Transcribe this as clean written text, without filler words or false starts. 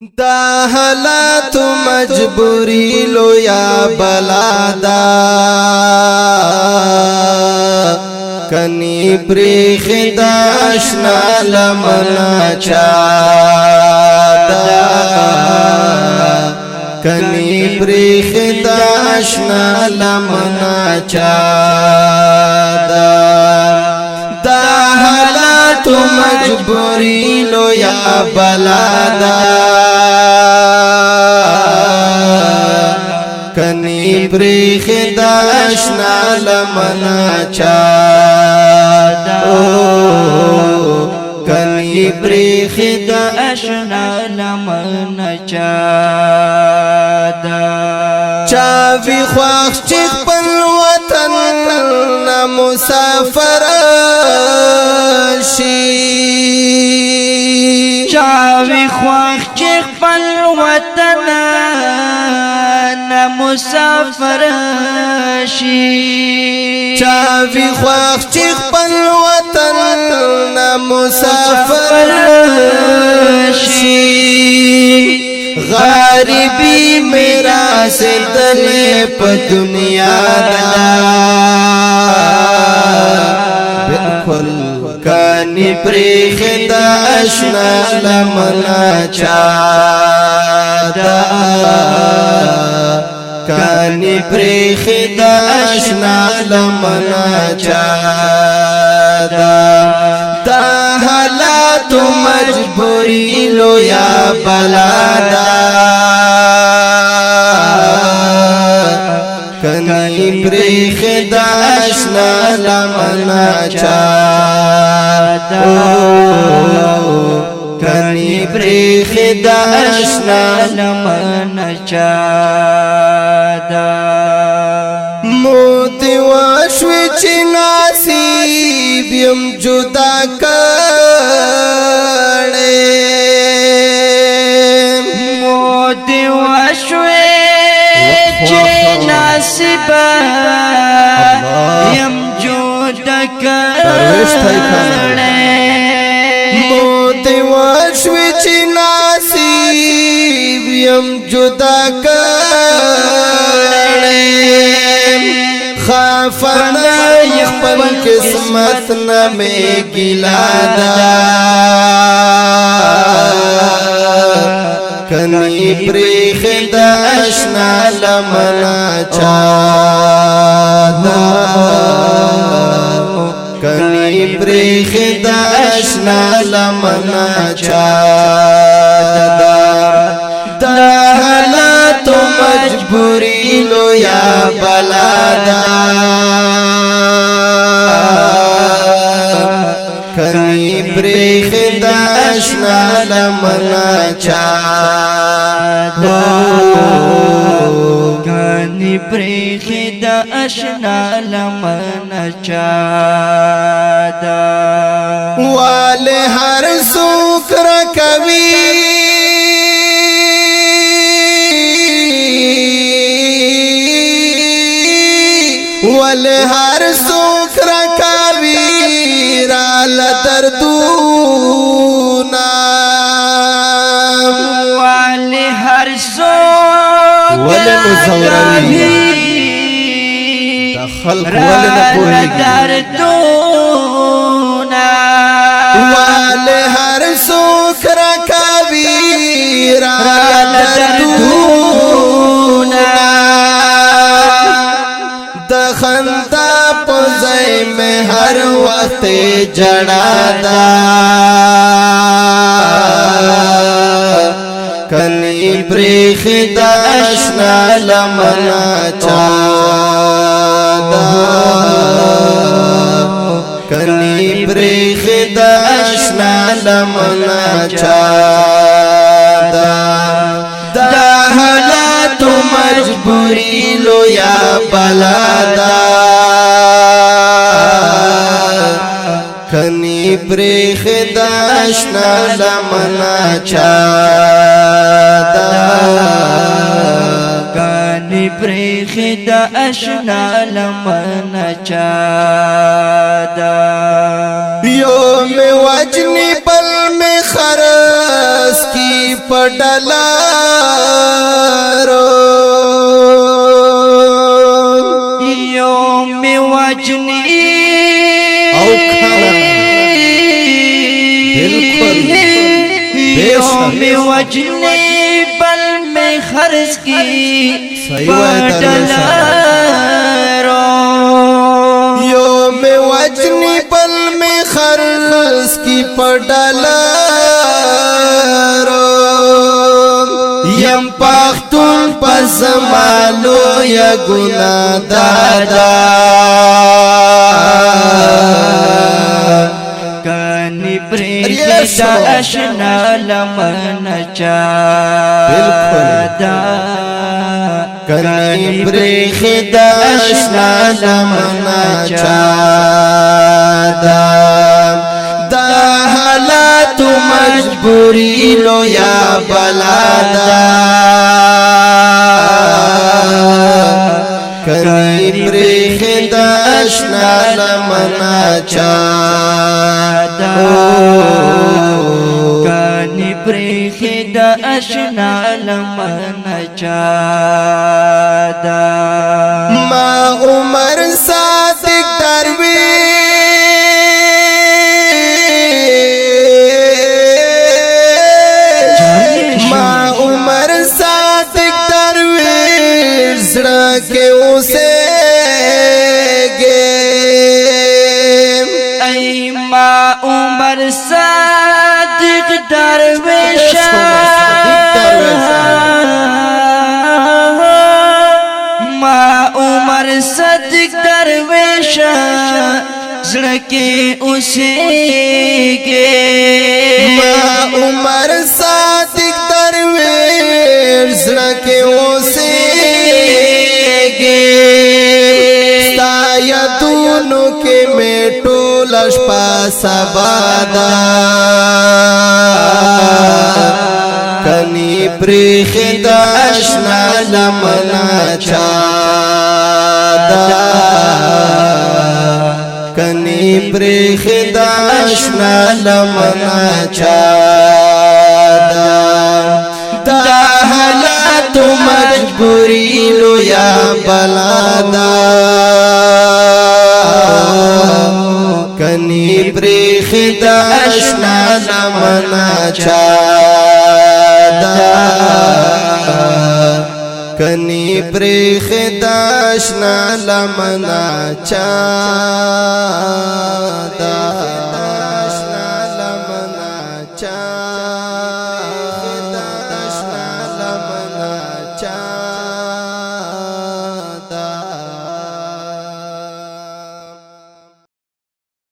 دا حالات مجبوری لو یا بلادا کنی پریخ داشنا لمنا چادا کنی پریخ داشنا لمنا چادا دا حالات مجبوری لو یا بلادا کنی پریخ داشنا لمنا چادا کنی پریخ داشنا لمنا چادا چاوی خواخ چیخ پل وطن مسافر شی چاوی خواخ چیخ پل وطن مسافر شی چاوی خواخ چیخ پل وطن مسافر شی غریبی میرا سے دل پا دنیا دا بالکل کانی پریخ دا اشنا لمنا چادا کانی پریخ دا اشنا لمنا چادا دا حالات مجبوری لو یا بلادا کنی پریخ دا اشنا لمنا چادا کنی پریخ دا اشنا لمنا چادا موتی واشوی چی ناسیب یم جدا کڑے موتی واشوی چی ناسیب یم جدا کڑے موتی واشوی چی ناسیب یم جدا کڑے خافنا یخپن قسمت نمی گلا دا کنی پریخ دا اشنا لمنا چادا کنی پریخ دا اشنا لمنا چادا دا حالات مجبوری لو یا بلادا کنی پریخ دا اشنا لمنا چادا کنی پریخ دا اشنا لمنا چادا والے ہر سوک رکوی والے ہر سوک رکوی رال دردونا والے ہر سوک رکوی رال دردونا والے ہر سوک رکوی رال دردونا دخندا پزائی میں ہر وقت جڑا دا کنی پریخ دا اشنا لمنا چادا کنی پریخ دا اشنا لمنا چادا دا حالات مجبوری لو یا بلادا کنی پریخ دا اشنا لمنا چادا کنی پریخ دا اشنا لمنا چادا یوم وجنی بل میں خرس کی پډلارو یو می وجنی او کھانا بالکل یو می وجنی بل میں خرچ کی صحیح وای پډلارو یو میں وجنی بل میں خرس کی پډلارو یم پختون پس مالو یا گناہ دادا کانی پریخدا اشنا لمن چادا کانی پریخدا اشنا لمن چادا دا حالات مجبوری لو یا بلادا کانی پریخدا اشنا لمن چادا کانی پریخدا اشنا لمن چادا ما عمر صادق درویش ما عمر صادق درویش زړه کې اوسه ای ما عمر صادق درویش ما عمر صادق درویش زړه کې اوسېږي ما عمر صادق درویش زړه کې اوسېږي ستا یادونو کې مې ټول شپه سبادا کني پریخدا اشنا لمنا چادا کني پریخدا اشنا لمنا چادا دا حالات مجبوری لو یا بلادا کني پریخدا اشنا لمنا چادا کني پریخدا اشنا لمنا چادا